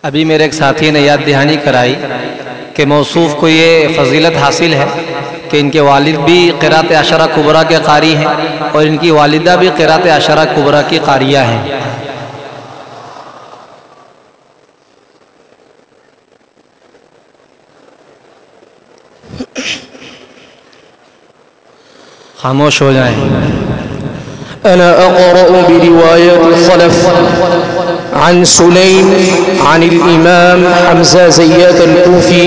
अभी मेरे एक साथी ने याद दहानी कराई कि मौसूफ़ को ये फ़जीलत हासिल है कि इनके वालिद भी क़िरात अशरा कुबरा के कारी हैं और इनकी वालिदा भी क़िरात अशरा कुबरा की कारिया हैं। खामोश हो जाएं। अना अक़रअ बिरिवायत ख़लफ़ अन सुलैम अन इमाम हम्ज़ा ज़य्यात अल-कूफ़ी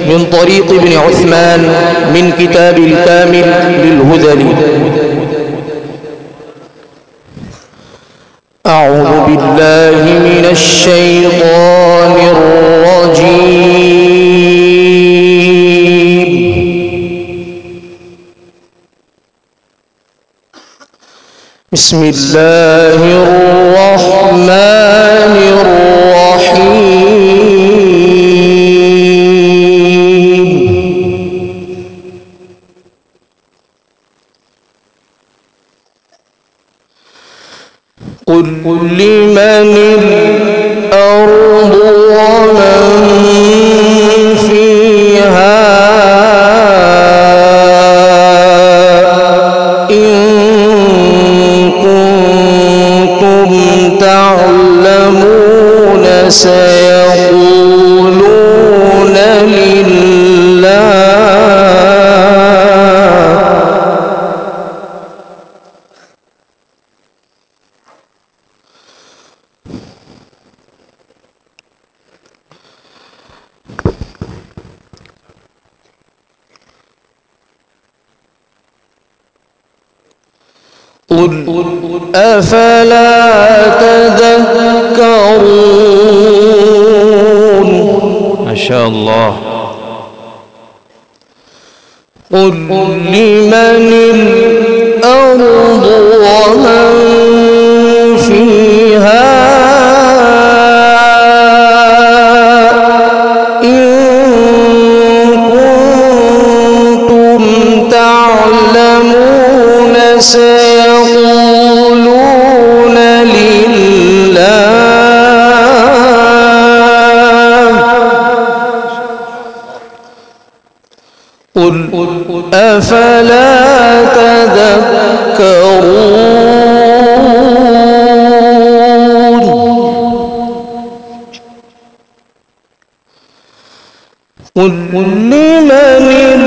मिन तरीक़ इब्न उस्मान मिन किताब अल-कामिल लिल-हुज़ली। अऊज़ु बिल्लाहि मिनश शैतानिर रजीम। बिस्मिल्लाहिर रहमानिर रहीम। कुल लिमनिल अर्दु वमन फीहा सयक़ूलून लिल्लाह। قل أفلا تذكرون ما شاء الله। قل لمن الأرض ومن فيها إن كنتم تعلمون سيقولون لله قل أفلا تذكرون قل لمن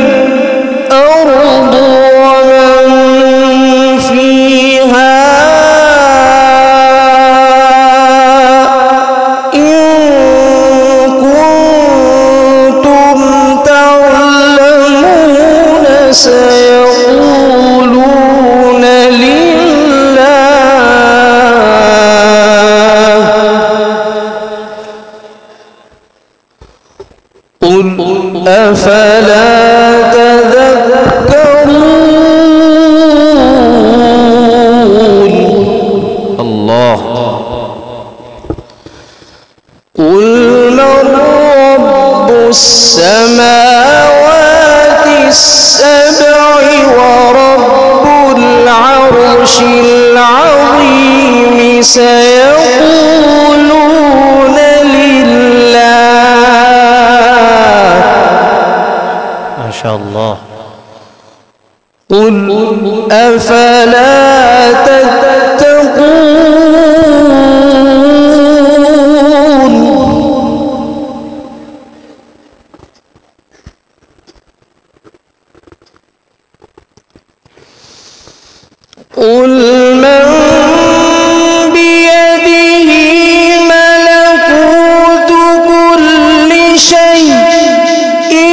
الأرض ومن فيها إن كنتم تعلمون سيقولون لله قل أفلا تذكرون الله قل من رب السماوات السبع ورب العرش العظيم سيقولون لله ما شاء الله قل أفلا تتقون قل من بيده ملكوت كل شيء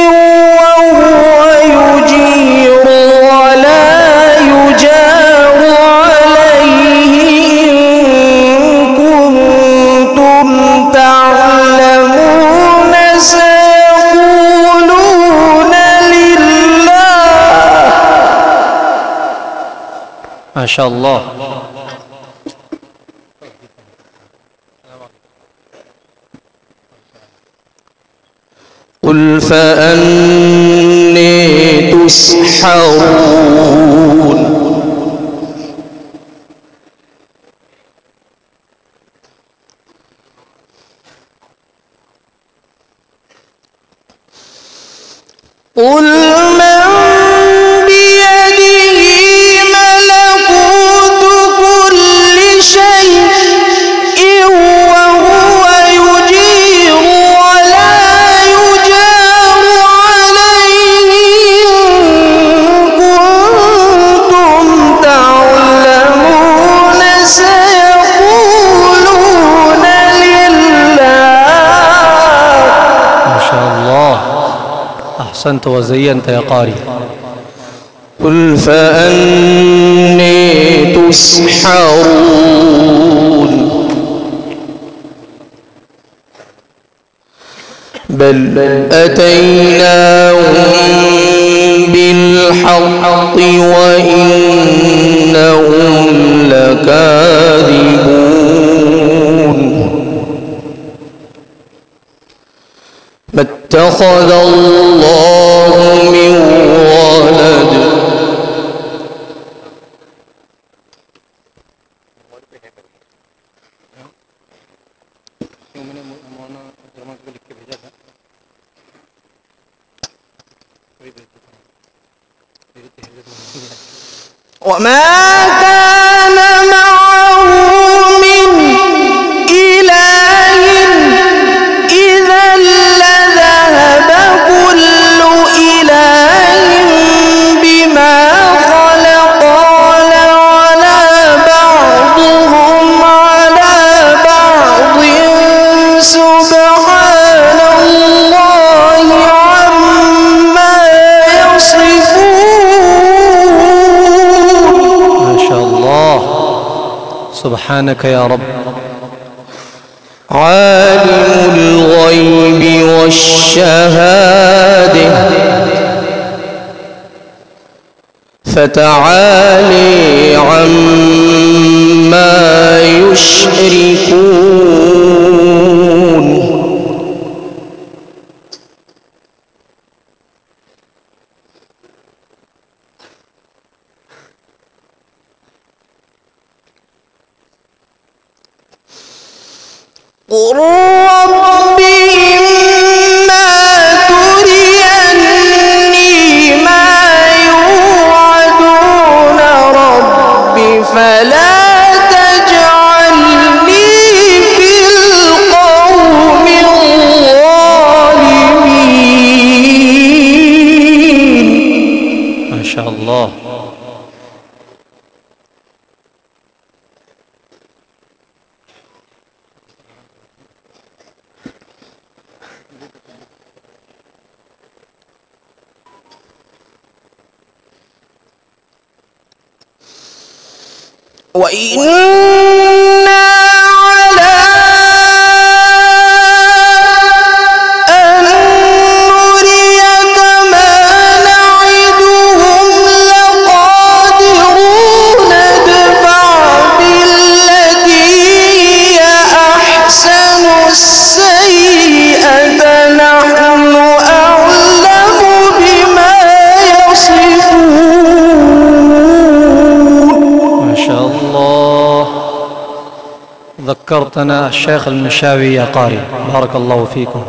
وهو يجير ولا يجار عليه إن كنتم تعلمون سيقولون لله ما شاء الله قل فأني تسحرون قل من بيده ملكوت كل شيء وهو يجير ولا يجار عليه إن كنتم تعلمون سيقولون لله. ما شاء الله، أحسنت وزينت يا قارئ. قل فأني تسحرون بل أتيناهم بالحق وإنهم لكاذبون ما اتخذ الله من ولد وما كان معه من إله إذا لذهب كل إله بما خلق ولعلى بعضهم على بعض سبحان الله عما يصفون. ما شاء الله، سبحانك يا رب. عالم الغيب والشهادة فتعالي عما يشركون. قل رب إما تريني ما يوعدون رب فلا تجعلني في القوم الظالمين. ما شاء الله. وإنا على أن نريك ما نعدهم لقادرون ادفع بالتي هي أحسن السيئة نحن أعلم بما يصفون. ما شاء الله، ذكرتنا الشيخ المنشاوي يا قارئ، بارك الله فيكم.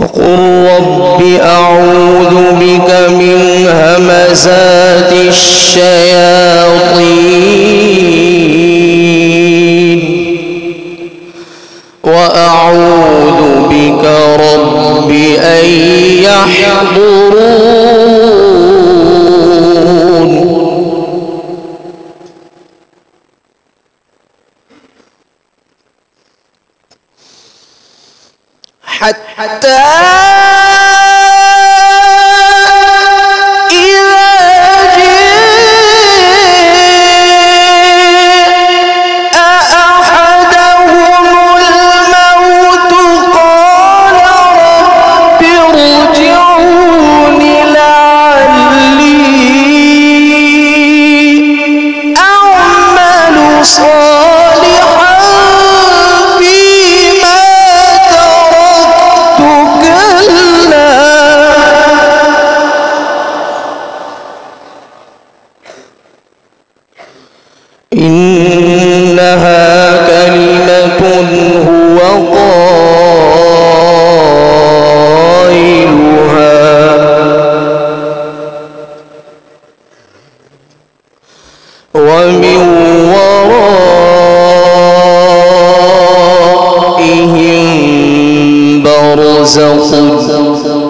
وقل رب أعوذ بك من همزات الشياطين وأعوذ بك رب أن يحضرون. حتى إذا جاء أحدهم الموت قال رب ارجعون لعلي أعمل صالحا فيما تركت كلا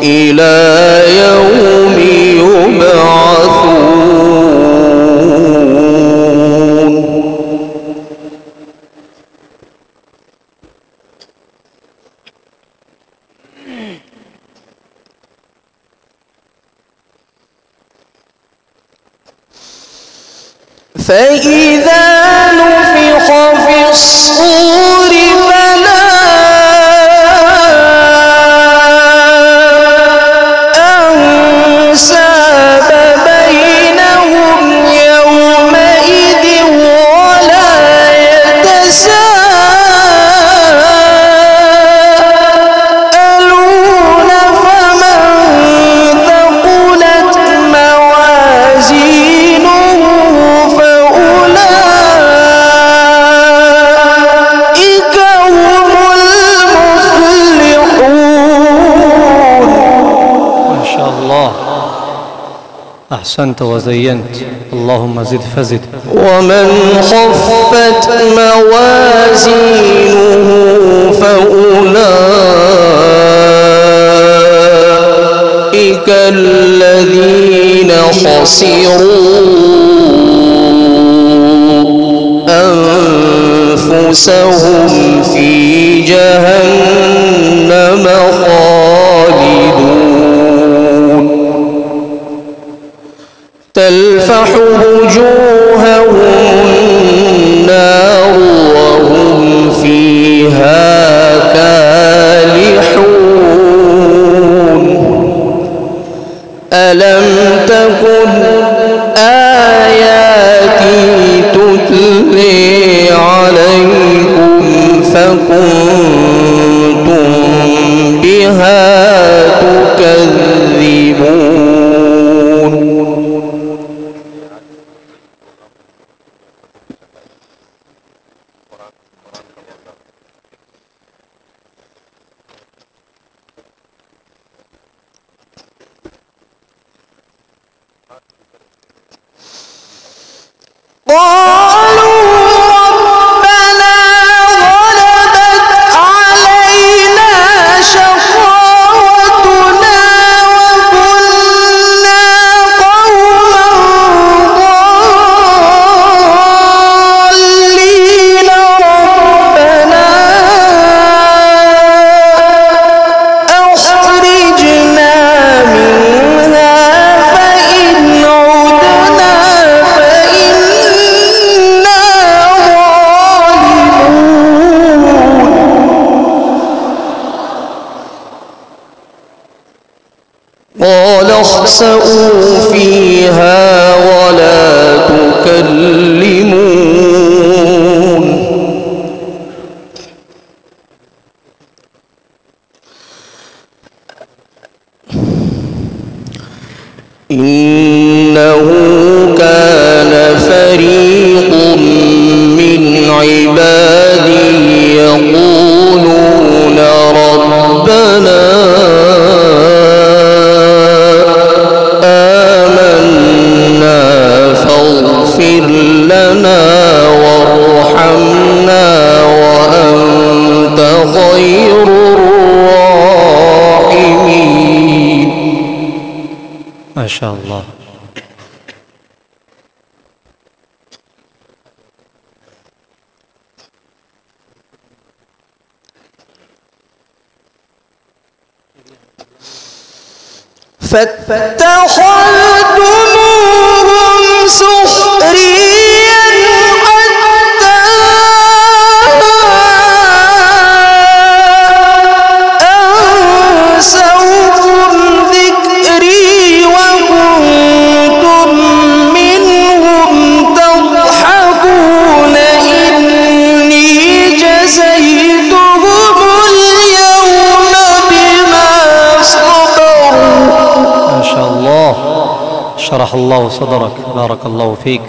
إلى يوم يبعثون. فإذا نفخ في الصور فلا أنساب بينهم يومئذ ولا يتساءلون. فمن ثقلت موازينه فأولئك هم المفلحون. ما شاء الله، أحسنت وزينت، اللهم زد فزد. ومن خفت موازينه فأولئك الذين خسروا أنفسهم في جهنم خالدون. تلفح وجوههم النار وهم فيها كالحون. ألم تكن آياتي تتلي عليكم فكنتم بها تكذبون. قالوا ربنا غلبت علينا شقاوتنا وكنا قوما ضالين. ربنا أخرجنا منها فإن عدنا فإنا ظالمون. قال اخسئوا فيها ولا تكلمون. إنه كان فريق من عبادي يقولون ربنا آمنا فاغفر لنا وارحمنا وأنت خير الراحمين. ما شاء الله. فاتخذتموهم سخريا حتى أنسوكم ذكري وكنتم منهم تضحكون. إني جزيتهم اليوم بما صبروا. ما شاء الله، شرح الله صدرك، بارك الله فيك.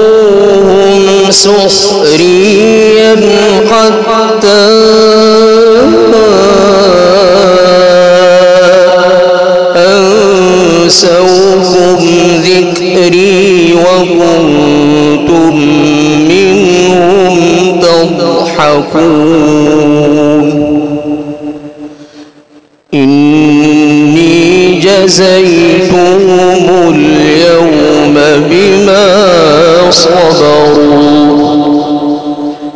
فاتخذتموهم سخريا حتى أنسوكم ذكري وكنتم منهم تضحكون إني جزيتهم اليوم بما صبروا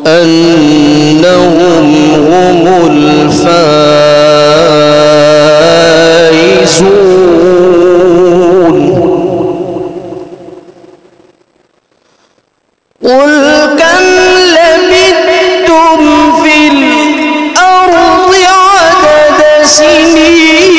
أنهم هم الفائزون قل كم لبثتم في الأرض عدد سنين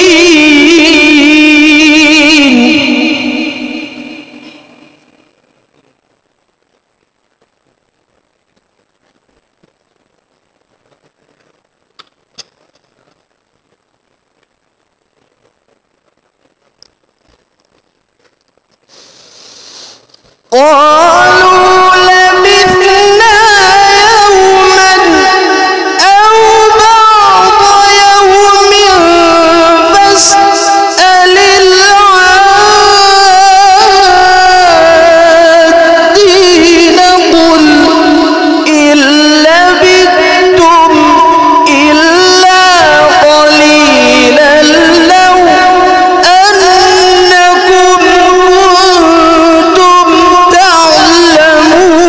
قالوا لبثنا يوما أو بعض يوم فاسأل العادين قل إن لبثتم إلا قليلا لو أنكم كنتم تعلمون.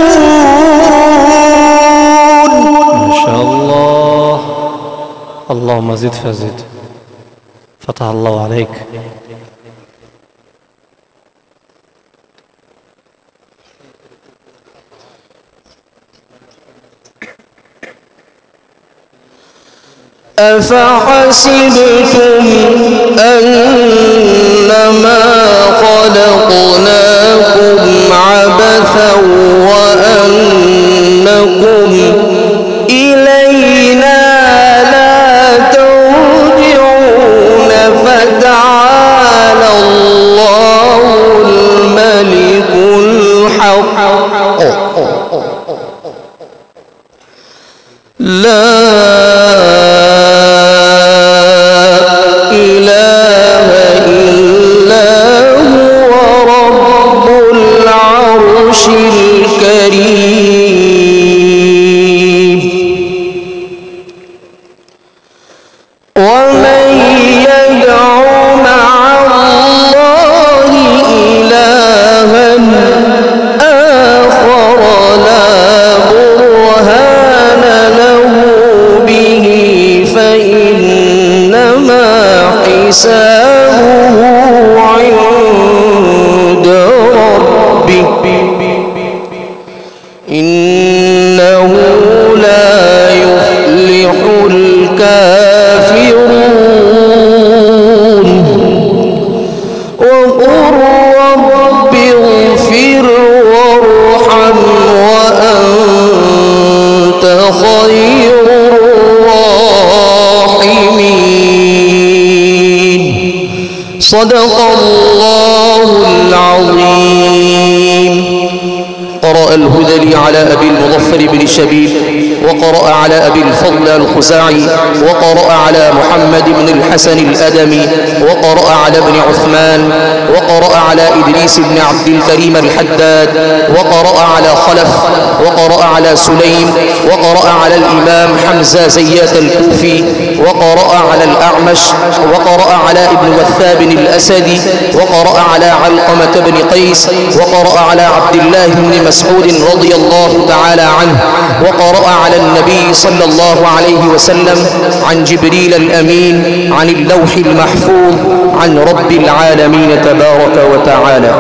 ما شاء الله. اللهم زد فزد. فتح الله عليك. أفحسبتم أنما خلقناكم عبثا وأنكم إلينا لا ترجعون فتعالى الله الملك الحق لا إله إلا هو رب العرش الكريم ومن يدع مع الله إلها آخر لا برهان له به فإنما حسابه عند ربه إنه لا يفلح الكافرون وقل رب اغفر وارحم وأنت خير الراحمين. صدق الله العظيم. قرأ الهذلي على أبي المظفر بن شبيب وقرأ على أبي الفضل الخزاعي وقرأ على محمد بن الحسن الأدمي وقرأ على ابن عثمان وقرأ على إدريس بن عبد الكريم الحداد وقرأ على خلف وقرأ على سليم وقرأ على الإمام حمزة زيات الكوفي وقرأ على الأعمش وقرأ على ابن وثاب الأسدي وقرأ على علقمة بن قيس وقرأ على عبد الله بن مسعود رضي الله تعالى عنه وقرأ على النبي صلى الله عليه وسلم عن جبريل الأمين عن اللوح المحفوظ عن رب العالمين تبارك وتعالى.